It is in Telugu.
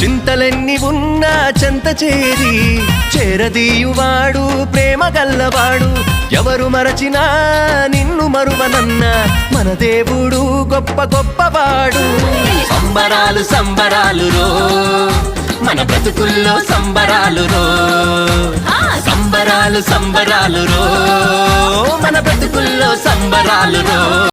చింతలెన్ని ఉన్నా చెంత చేరి చేరదీయువాడు ప్రేమ గల్లవాడు. ఎవరు మరచినా నిన్ను మరువనన్న మన దేవుడు గొప్ప గొప్పవాడు. సంబరాలు సంబరాలు రో మన బ్రతుకుల్లో సంబరాలు రో, సంబరాలు సంబరాలు రో మన బ్రతుకుల్లో సంబరాలు రో.